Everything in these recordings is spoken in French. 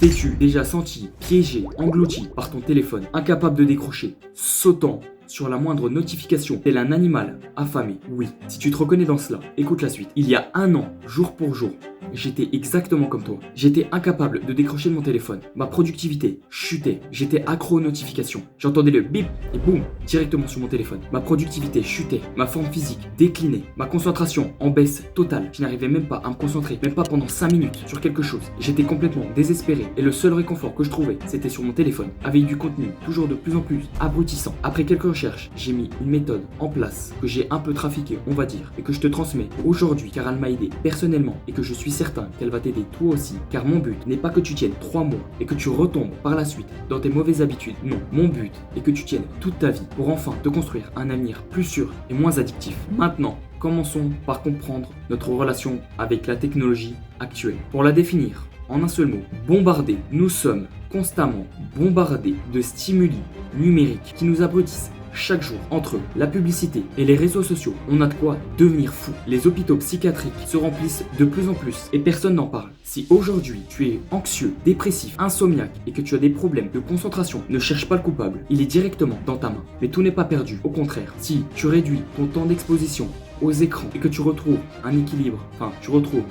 T'es-tu déjà senti piégé, englouti par ton téléphone, incapable de décrocher, sautant sur la moindre notification, tel un animal affamé? Oui, si tu te reconnais dans cela, écoute la suite. Il y a un an, jour pour jour, j'étais exactement comme toi. J'étais incapable de décrocher de mon téléphone. Ma productivité chutait. J'étais accro aux notifications. J'entendais le bip et boum, directement sur mon téléphone. Ma productivité chutait. Ma forme physique déclinait. Ma concentration en baisse totale. Je n'arrivais même pas à me concentrer, même pas pendant 5 minutes sur quelque chose. J'étais complètement désespéré et le seul réconfort que je trouvais, c'était sur mon téléphone, avec du contenu toujours de plus en plus abrutissant. Après quelques recherches, j'ai mis une méthode en place que j'ai un peu trafiquée, on va dire, et que je te transmets aujourd'hui car elle m'a aidé personnellement et que je suis certain qu'elle va t'aider toi aussi, car mon but n'est pas que tu tiennes 3 mois et que tu retombes par la suite dans tes mauvaises habitudes. Non, mon but est que tu tiennes toute ta vie pour enfin te construire un avenir plus sûr et moins addictif. Maintenant, commençons par comprendre notre relation avec la technologie actuelle. Pour la définir, en un seul mot, bombardés. Nous sommes constamment bombardés de stimuli numériques qui nous abrutissent chaque jour. Entre la publicité et les réseaux sociaux, on a de quoi devenir fou. Les hôpitaux psychiatriques se remplissent de plus en plus et personne n'en parle. Si aujourd'hui tu es anxieux, dépressif, insomniaque et que tu as des problèmes de concentration, ne cherche pas le coupable, il est directement dans ta main. Mais tout n'est pas perdu, au contraire. Si tu réduis ton temps d'exposition aux écrans et que tu retrouves un équilibre, tu retrouves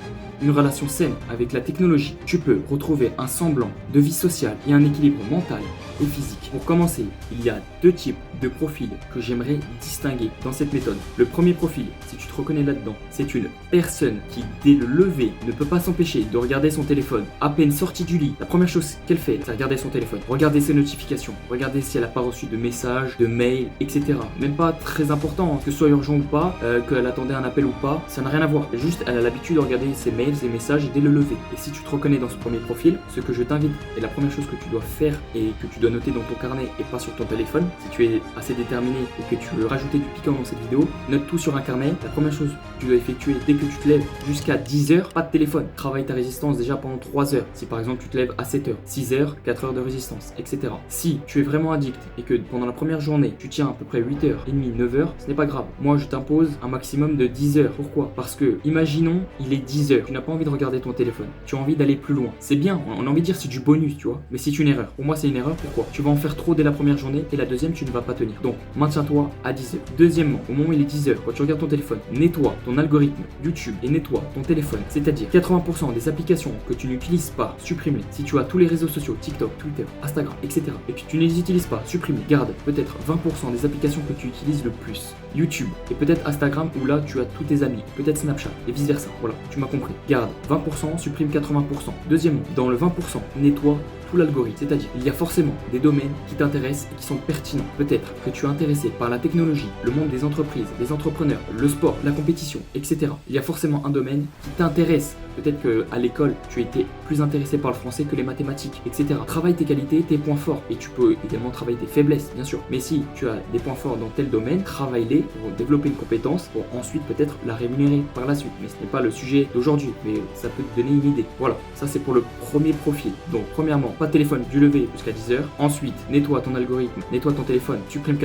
une relation saine avec la technologie, tu peux retrouver un semblant de vie sociale et un équilibre mental et physique. Pour commencer, il y a 2 types de profils que j'aimerais distinguer dans cette méthode. Le premier profil, si tu te reconnais là-dedans, c'est une personne qui, dès le lever, ne peut pas s'empêcher de regarder son téléphone. À peine sortie du lit, la première chose qu'elle fait, c'est regarder son téléphone, regarder ses notifications, regarder si elle n'a pas reçu de messages, de mails, etc. Même pas très important, que ce soit urgent ou pas, qu'elle attendait un appel ou pas, ça n'a rien à voir. Juste, elle a l'habitude de regarder ses mails, ses messages dès le lever. Et si tu te reconnais dans ce premier profil, ce que je t'invite, et la première chose que tu dois faire et que tu dois noter dans ton carnet et pas sur ton téléphone, si tu es assez déterminé et que tu veux rajouter du piquant dans cette vidéo, note tout sur un carnet. La première chose que tu dois effectuer dès que tu te lèves jusqu'à 10 heures, pas de téléphone. Travaille ta résistance déjà pendant 3 heures. Si par exemple tu te lèves à 7 heures, 6 heures, 4 heures de résistance, etc. Si tu es vraiment addict et que pendant la première journée, tu tiens à peu près 8h30, 9 heures, ce n'est pas grave. Moi, je t'impose un maximum de 10 heures. Pourquoi? Parce que, imaginons, il est 10 heures. Tu n'as pas envie de regarder ton téléphone. Tu as envie d'aller plus loin. C'est bien, on a envie de dire c'est du bonus, tu vois. Mais c'est une erreur. Pour moi, c'est une erreur. Pourquoi? Tu vas en faire trop dès la première journée et la deuxième, tu ne vas pas tenir. Donc, maintiens-toi à 10 heures. Deuxièmement, au moment où il est 10 heures, quand tu regardes ton téléphone, nettoie ton algorithme YouTube et nettoie ton téléphone. C'est-à-dire 80% des applications que tu n'utilises pas, supprime-les. Si tu as tous les réseaux sociaux, TikTok, Twitter, Instagram, etc. et que tu ne les utilises pas, supprime-les. Garde peut-être 20% des applications que tu utilises le plus. YouTube et peut-être Instagram où là tu as tous tes amis, peut-être Snapchat et vice versa. Voilà, tu m'as compris. Garde 20%, supprime 80%. Deuxièmement, dans le 20%, nettoie tout l'algorithme. C'est-à-dire, il y a forcément des domaines qui t'intéressent et qui sont pertinents. Peut-être que tu es intéressé par la technologie, le monde des entreprises, des entrepreneurs, le sport, la compétition, etc. Il y a forcément un domaine qui t'intéresse. Peut-être qu'à l'école, tu étais plus intéressé par le français que les mathématiques, etc. Travaille tes qualités, tes points forts. Et tu peux également travailler tes faiblesses, bien sûr. Mais si tu as des points forts dans tel domaine, travaille-les pour développer une compétence, pour ensuite peut-être la rémunérer par la suite. Mais ce n'est pas le sujet d'aujourd'hui, mais ça peut te donner une idée. Voilà, ça c'est pour le premier profil. Donc, premièrement, pas de téléphone du lever jusqu'à 10 heures. Ensuite, nettoie ton algorithme, nettoie ton téléphone, supprime 80%,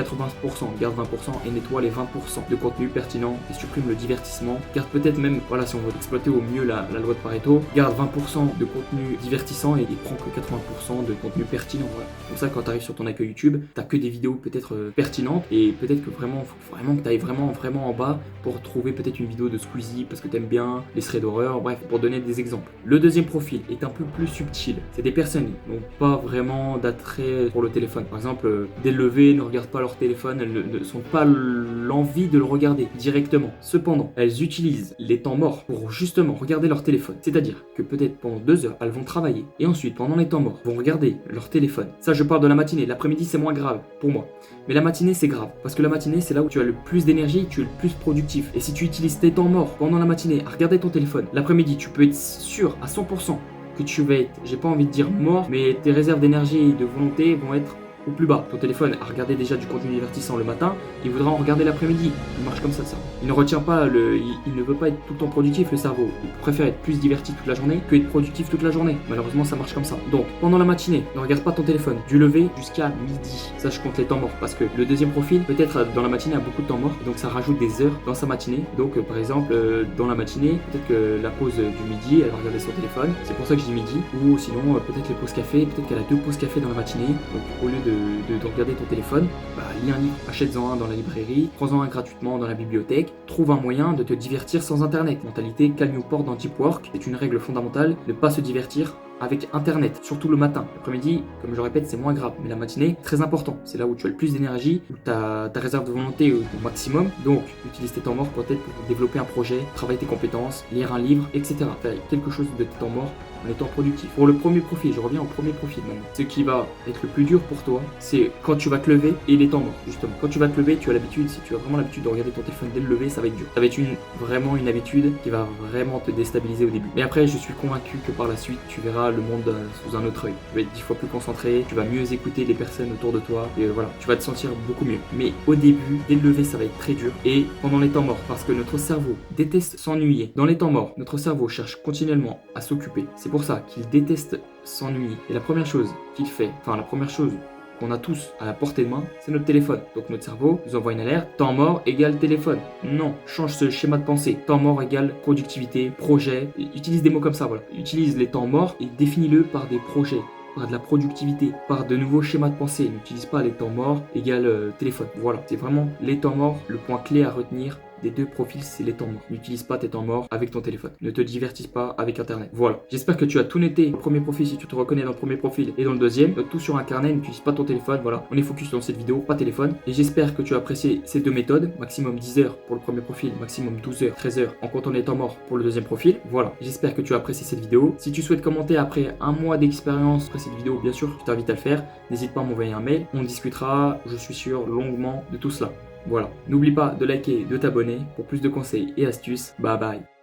garde 20% et nettoie les 20% de contenu pertinent et supprime le divertissement. Garde peut-être même, voilà, si on veut exploiter au mieux la loi de Pareto, garde 20% de contenu divertissant et prends que 80% de contenu pertinent. Voilà. Comme ça, quand tu arrives sur ton accueil YouTube, t'as que des vidéos peut-être pertinentes et peut-être que vraiment, faut vraiment que tu ailles vraiment en bas pour trouver peut-être une vidéo de Squeezie parce que t'aimes bien les threads d'horreur, bref, pour donner des exemples. Le deuxième profil est un peu plus subtil. C'est des personnes qui n'ont pas vraiment d'attrait pour le téléphone. Par exemple, dès le lever, ne regardent pas leur téléphone, elles ne sont pas l'envie de le regarder directement. Cependant, elles utilisent les temps morts pour justement regarder leur téléphone. C'est-à-dire que peut-être pendant 2 heures, elles vont travailler et ensuite, pendant les temps morts, vont regarder leur téléphone. Ça, je parle de la matinée. L'après-midi, c'est moins grave pour moi. Mais la matinée, c'est grave. Parce que la matinée, c'est là où tu as le plus d'énergie et tu es le plus productif. Et si tu utilises tes temps morts pendant la matinée à regarder ton téléphone, l'après-midi, tu peux être sûr à 100% que tu vas être, j'ai pas envie de dire mort, mais tes réserves d'énergie et de volonté vont être au plus bas. Ton téléphone a regardé déjà du contenu divertissant le matin, il voudra en regarder l'après-midi. Il marche comme ça, ça. Il ne retient pas il ne veut pas être tout le temps productif, le cerveau. Il préfère être plus diverti toute la journée que être productif toute la journée. Malheureusement, ça marche comme ça. Donc, pendant la matinée, ne regarde pas ton téléphone. Du lever jusqu'à midi. Ça, je compte les temps morts parce que le deuxième profil, peut-être dans la matinée, a beaucoup de temps morts. Donc, ça rajoute des heures dans sa matinée. Donc, par exemple, dans la matinée, peut-être que la pause du midi, elle va regarder son téléphone. C'est pour ça que je dis midi. Ou sinon, peut-être les pauses café. Peut-être qu'elle a 2 pauses café dans la matinée. Donc, au lieu de regarder ton téléphone, lis un livre, achète-en un dans la librairie, prends-en un gratuitement dans la bibliothèque, trouve un moyen de te divertir sans internet. Mentalité Cal Newport dans Deep Work, c'est une règle fondamentale, ne pas se divertir avec internet, surtout le matin. L'après-midi, comme je le répète, c'est moins grave, mais la matinée, très important. C'est là où tu as le plus d'énergie, où ta réserve de volonté est au maximum. Donc, utilise tes temps morts peut-être pour développer un projet, travailler tes compétences, lire un livre, etc. Faire quelque chose de tes temps morts en étant productif. Pour le premier profil, je reviens au premier profil maintenant. Ce qui va être le plus dur pour toi, c'est quand tu vas te lever et les temps morts, justement. Quand tu vas te lever, tu as l'habitude, si tu as vraiment l'habitude de regarder ton téléphone dès le lever, ça va être dur. Ça va être vraiment une habitude qui va vraiment te déstabiliser au début. Mais après, je suis convaincu que par la suite, tu verras le monde sous un autre œil. Tu vas être 10 fois plus concentré, tu vas mieux écouter les personnes autour de toi, et voilà, tu vas te sentir beaucoup mieux. Mais au début, dès le lever, ça va être très dur. Et pendant les temps morts, parce que notre cerveau déteste s'ennuyer. Dans les temps morts, notre cerveau cherche continuellement à s'occuper. C'est pour ça qu'il déteste s'ennuyer. Et la première chose qu'il fait, la première chose qu'on a tous à la portée de main, c'est notre téléphone. Donc notre cerveau nous envoie une alerte, temps mort égale téléphone. Non, change ce schéma de pensée. Temps mort égale productivité, projet. Utilise des mots comme ça, voilà. Utilise les temps morts et définis-le par des projets, par de la productivité, par de nouveaux schémas de pensée. N'utilise pas les temps morts égale téléphone. Voilà, c'est vraiment les temps morts, le point clé à retenir des 2 profils, c'est les temps morts. N'utilise pas tes temps morts avec ton téléphone. Ne te divertis pas avec internet. Voilà. J'espère que tu as tout noté. Le premier profil, si tu te reconnais dans le premier profil et dans le deuxième, note tout sur un carnet, n'utilise pas ton téléphone. Voilà. On est focus dans cette vidéo, pas téléphone. Et j'espère que tu as apprécié ces 2 méthodes. Maximum 10 heures pour le premier profil, maximum 12 heures, 13 heures en comptant les temps morts pour le deuxième profil. Voilà. J'espère que tu as apprécié cette vidéo. Si tu souhaites commenter après un mois d'expérience après cette vidéo, bien sûr, je t'invite à le faire. N'hésite pas à m'envoyer un mail. On discutera, je suis sûr, longuement de tout cela. Voilà, n'oublie pas de liker, de t'abonner pour plus de conseils et astuces. Bye bye.